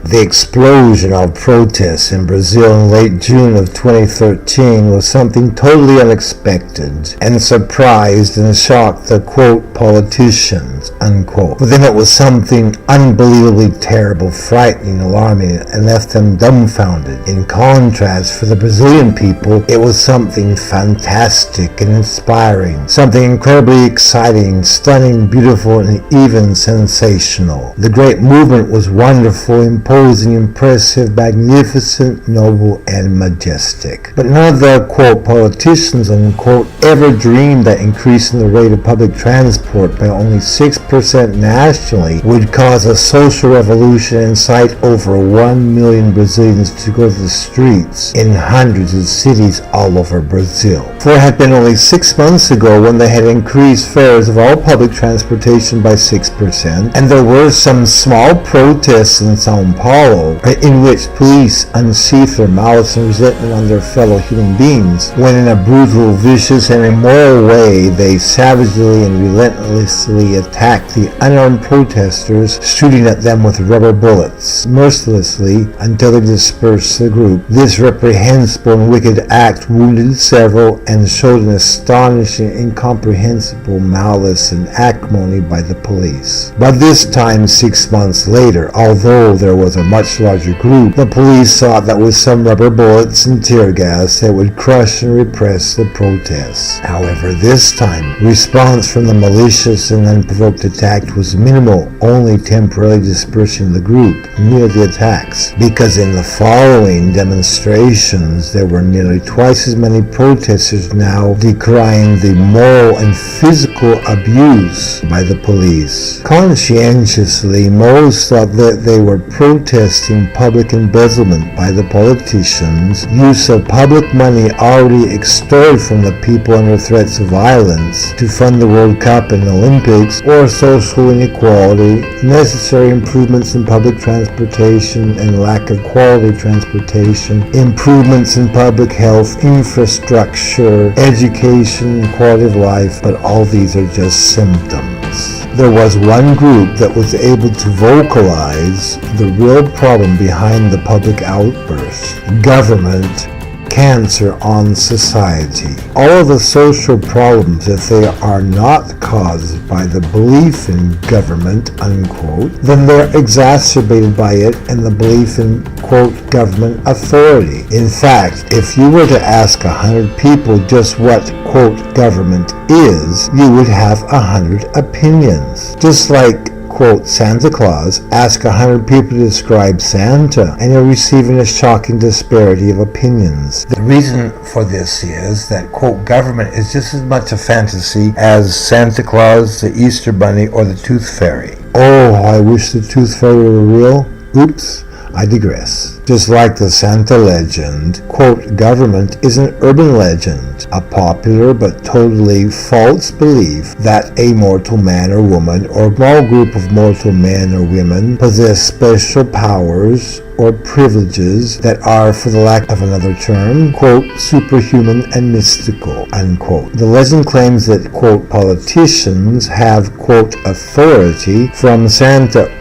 The explosion of protests in Brazil in late June of 2013 was something totally unexpected and surprised and shocked the, quote, politicians, unquote. But then it was something unbelievably terrible, frightening, alarming, and left them dumbfounded. In contrast, for the Brazilian people, it was something fantastic and inspiring, something incredibly exciting, stunning, beautiful, and even sensational. The great movement was wonderful, imposing, impressive, magnificent, noble, and majestic. But none of the, quote, politicians, unquote, ever dreamed that increasing the rate of public transport by only 6% nationally would cause a social revolution and incite over 1 million Brazilians to go to the streets in hundreds of cities all over Brazil. For it had been only 6 months ago when they had increased fares of all public transportation by 6%, and there were some small protests in Sao Paulo in which police unsheathed their malice and resentment on their fellow human beings, when in a brutal, vicious, and immoral way they savagely and relentlessly attacked the unarmed protesters, shooting at them with rubber bullets, mercilessly, until they dispersed the group. This reprehensible and wicked act wounded several and showed an astonishing, incomprehensible malice and acrimony by the police. But this time, 6 months later, although there was a much larger group, the police thought that with some rubber bullets and tear gas they would crush and repress the protests. However, this time, response from the malicious and unprovoked attack was minimal, only temporarily dispersing the group near the attacks, because in the following demonstrations there were nearly twice as many protesters now decrying the moral and physical abuse by the police. Conscientiously, most thought that they were protesting public embezzlement by the politicians, use of public money already extorted from the people under threats of violence to fund the World Cup and Olympics, or social inequality, necessary improvements in public transportation and lack of quality transportation, improvements in public health, infrastructure, education, quality of life, but all these are just symptoms. There was one group that was able to vocalize the real problem behind the public outburst: government, cancer on society. All of the social problems, if they are not caused by the belief in government, unquote, then they're exacerbated by it and the belief in, quote, government authority. In fact, if you were to ask 100 people just what, quote, government is, you would have 100 opinions. Just like, quote, Santa Claus, ask 100 people to describe Santa, and you're receiving a shocking disparity of opinions. The reason for this is that, quote, government is just as much a fantasy as Santa Claus, the Easter Bunny, or the Tooth Fairy. Oh, I wish the Tooth Fairy were real. Oops, I digress. Just like the Santa legend, quote, government is an urban legend, a popular but totally false belief that a mortal man or woman or small group of mortal men or women possess special powers or privileges that are, for the lack of another term, quote, superhuman and mystical, unquote. The legend claims that, quote, politicians have, quote, authority from Santa,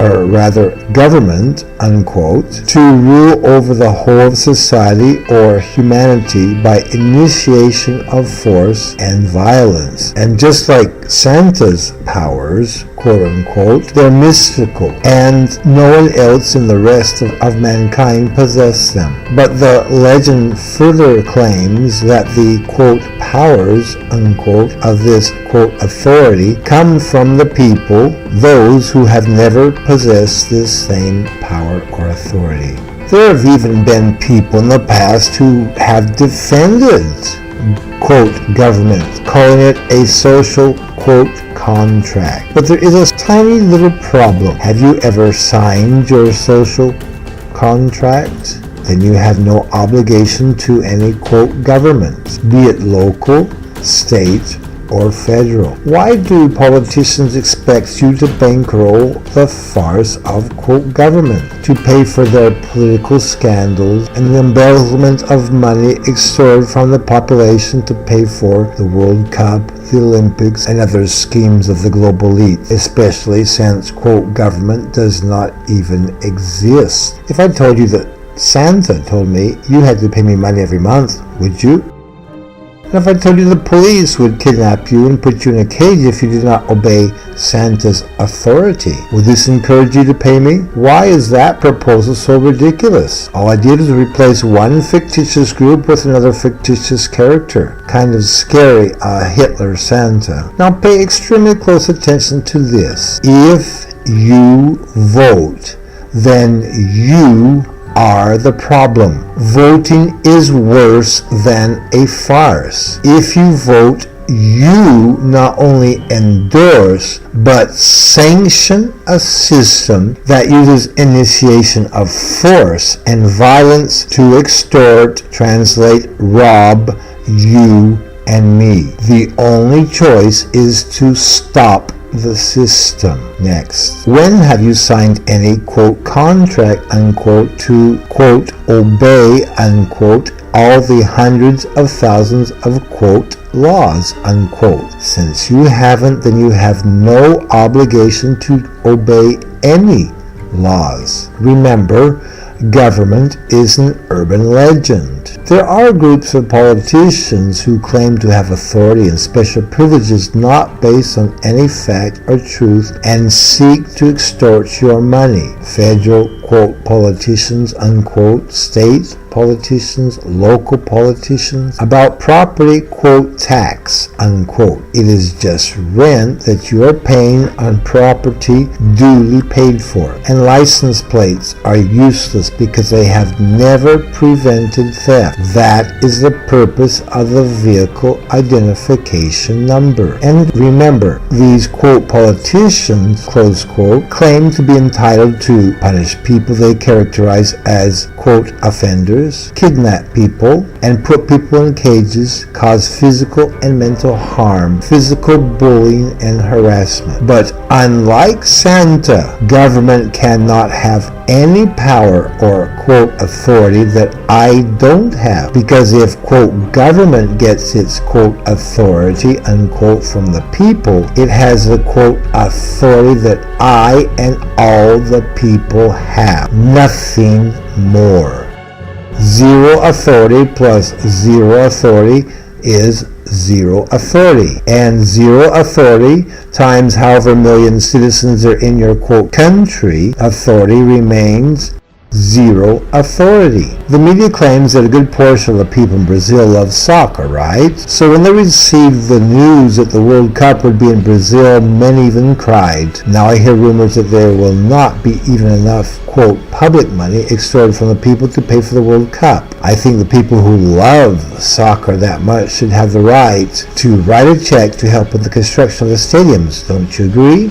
or rather government, unquote, to rule over the whole of society or humanity by initiation of force and violence. And just like Santa's powers, quote unquote, they're mystical, and no one else in the rest of mankind possess them. But the legend further claims that the, quote, powers, unquote, of this, quote, authority come from the people, those who have never possessed this same power or authority. There have even been people in the past who have defended, quote, government, calling it a social, quote, contract. But there is a tiny little problem. Have you ever signed your social contract? Then you have no obligation to any, quote, government, be it local, state, or federal? Why do politicians expect you to bankroll the farce of, quote, government, to pay for their political scandals and the embezzlement of money extorted from the population to pay for the World Cup, the Olympics, and other schemes of the global elite, especially since, quote, government does not even exist? If I told you that Santa told me you had to pay me money every month, would you? And if I told you the police would kidnap you and put you in a cage if you did not obey Santa's authority, would this encourage you to pay me? Why is that proposal so ridiculous? All I did was replace one fictitious group with another fictitious character. Kind of scary, a Hitler Santa. Now pay extremely close attention to this. If you vote, then you are the problem. Voting is worse than a farce. If you vote, you not only endorse but sanction a system that uses initiation of force and violence to extort, translate, rob you and me. The only choice is to stop the system. Next, when have you signed any, quote, contract, unquote, to, quote, obey, unquote, all the hundreds of thousands of, quote, laws, unquote? Since you haven't, then you have no obligation to obey any laws. Remember, government is an urban legend. There are groups of politicians who claim to have authority and special privileges not based on any fact or truth and seek to extort your money. Federal, quote, politicians, unquote, state politicians, local politicians, about property, quote, tax, unquote. It is just rent that you are paying on property duly paid for. And license plates are useless because they have never prevented theft. That is the purpose of the vehicle identification number. And remember, these, quote, politicians, close quote, claim to be entitled to punish people they characterize as, quote, offenders, kidnap people, and put people in cages, cause physical and mental harm, physical bullying and harassment. But unlike Santa, government cannot have any power or, quote, authority that I don't have, because if, quote, government gets its, quote, authority, unquote, from the people, it has the, quote, authority that I and all the people have. Nothing more. Zero authority plus zero authority is zero authority. And zero authority times however million citizens are in your, quote, country, authority remains zero authority. The media claims that a good portion of the people in Brazil love soccer, right? So when they received the news that the World Cup would be in Brazil, many even cried. Now I hear rumors that there will not be even enough, quote, public money extorted from the people to pay for the World Cup. I think the people who love soccer that much should have the right to write a check to help with the construction of the stadiums. Don't you agree?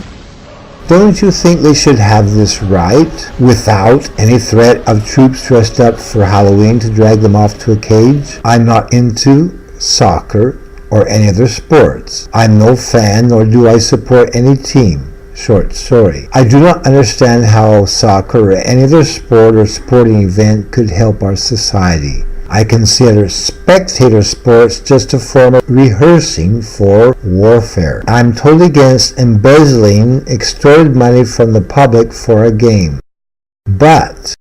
Don't you think they should have this right without any threat of troops dressed up for Halloween to drag them off to a cage? I'm not into soccer or any other sports. I'm no fan, nor do I support any team. Short story. I do not understand how soccer or any other sport or sporting event could help our society. I consider spectator sports just a form of rehearsing for warfare. I'm totally against embezzling extorted money from the public for a game. But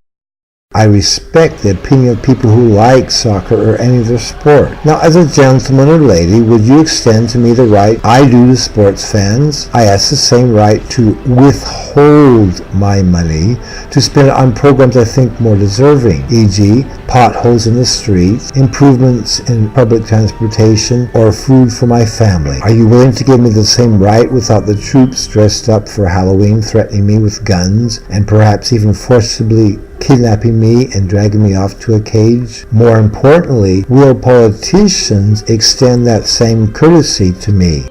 I respect the opinion of people who like soccer or any other sport. Now, as a gentleman or lady, would you extend to me the right I do to sports fans? I ask the same right to withhold my money to spend it on programs I think more deserving, e.g., potholes in the streets, improvements in public transportation, or food for my family. Are you willing to give me the same right without the troops dressed up for Halloween threatening me with guns and perhaps even forcibly kidnapping me and dragging me off to a cage? More importantly, will politicians extend that same courtesy to me?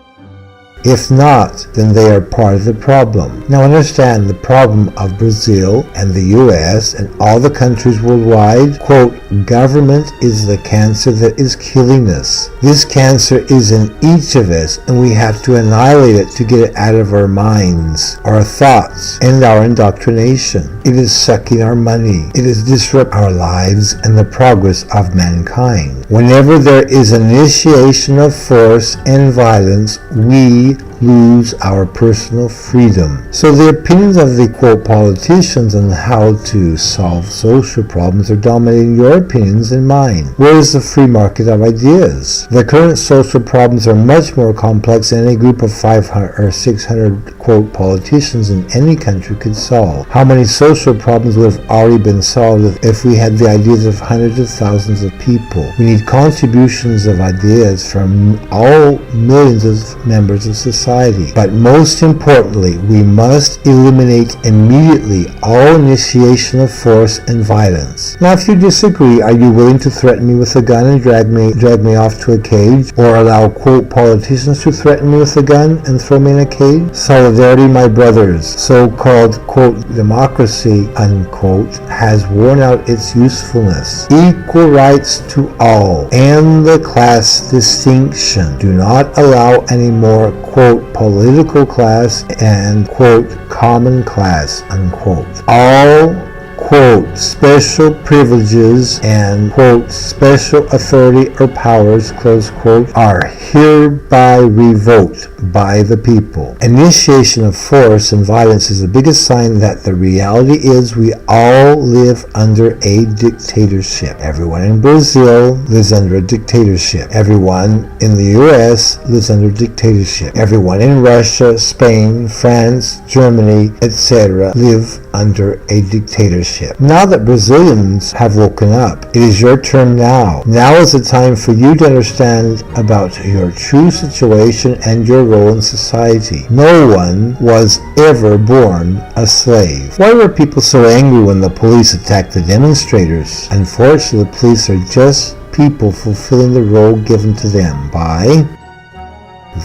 If not, then they are part of the problem. Now understand the problem of Brazil and the US and all the countries worldwide. Quote, government is the cancer that is killing us. This cancer is in each of us, and we have to annihilate it to get it out of our minds, our thoughts, and our indoctrination. It is sucking our money. It is disrupting our lives and the progress of mankind. Whenever there is an initiation of force and violence, we lose our personal freedom. So the opinions of the quote politicians on how to solve social problems are dominating your opinions and mine. Where is the free market of ideas? The current social problems are much more complex than any group of 500 or 600 quote politicians in any country could solve. How many social problems would have already been solved if we had the ideas of hundreds of thousands of people? We need contributions of ideas from all millions of members of society. But most importantly, we must eliminate immediately all initiation of force and violence. Now, if you disagree, are you willing to threaten me with a gun and drag me off to a cage, or allow quote politicians to threaten me with a gun and throw me in a cage? Solidarity, my brothers. So-called quote democracy unquote has worn out its usefulness. Equal rights to all and the class distinction. Do not allow any more quote political class and quote common class unquote. All quote special privileges and quote special authority or powers close quote are hereby revoked by the people. Initiation of force and violence is the biggest sign that the reality is we all live under a dictatorship. Everyone in Brazil lives under a dictatorship. Everyone in the US lives under dictatorship. Everyone in Russia, Spain, France, Germany, etc. live under a dictatorship. Now that Brazilians have woken up, it is your turn now. Now is the time for you to understand about your true situation and your role in society. No one was ever born a slave. Why were people so angry when the police attacked the demonstrators? Unfortunately, the police are just people fulfilling the role given to them by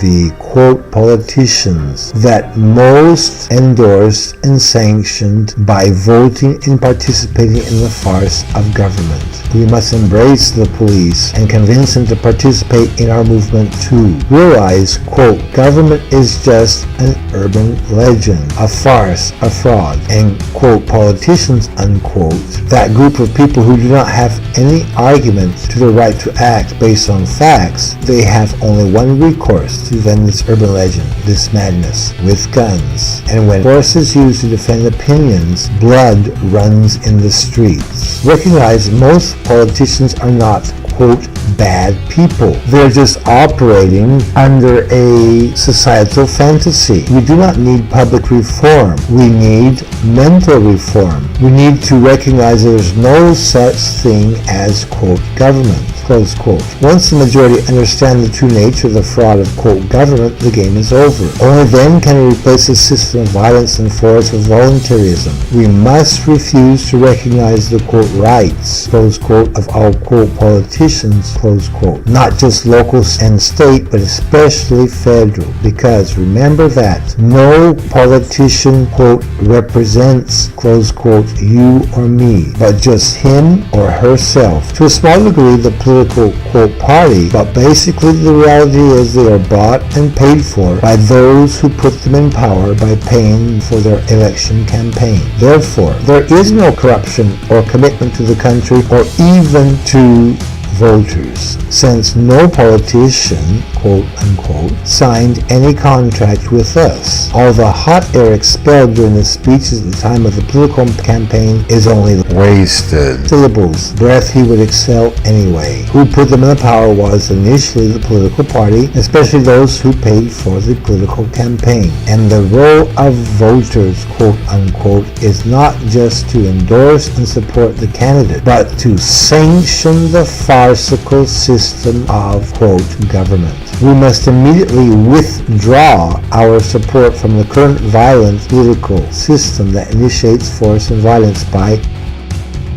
the quote politicians that most endorsed and sanctioned by voting and participating in the farce of government. We must embrace the police and convince them to participate in our movement too. Realize, quote, government is just an urban legend, a farce, a fraud, and quote politicians, unquote, that group of people who do not have any argument to the right to act based on facts. They have only one recourse to defend this urban legend, this madness, with guns. And when force is used to defend opinions, blood runs in the streets. Recognize most politicians are not, quote, bad people. They're just operating under a societal fantasy. We do not need public reform. We need mental reform. We need to recognize there's no such thing as, quote, government, close quote. Once the majority understand the true nature of the fraud of, quote, government, the game is over. Only then can we replace the system of violence and force with voluntarism. We must refuse to recognize the, quote, rights, close quote, of all, quote, politicians, close quote. Not just local and state, but especially federal. Because remember that no politician, quote, represents, close quote, you or me, but just him or herself. To a small degree, the political, quote, party, but basically the reality is they are bought and paid for by those who put them in power by paying for their election campaign. Therefore, there is no corruption or commitment to the country or even to voters, since no politician, quote unquote, signed any contract with us. All the hot air expelled during the speeches at the time of the political campaign is only wasted syllables, breath he would excel anyway. Who put them in the power was initially the political party, especially those who paid for the political campaign. And the role of voters, quote unquote, is not just to endorse and support the candidate, but to sanction the farcical system of, quote, government. We must immediately withdraw our support from the current violent political system that initiates force and violence by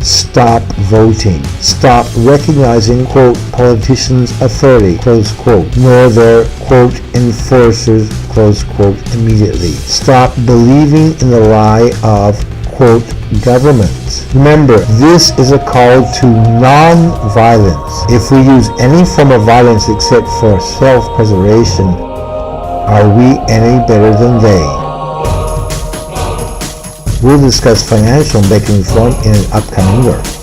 Stop voting. Stop recognizing, quote, politicians' authority, close quote, nor their, quote, enforcers, close quote, immediately. Stop believing in the lie of, quote, government. Remember, this is a call to non-violence. If we use any form of violence except for self-preservation, are we any better than they? We'll discuss financial and banking reform in an upcoming work.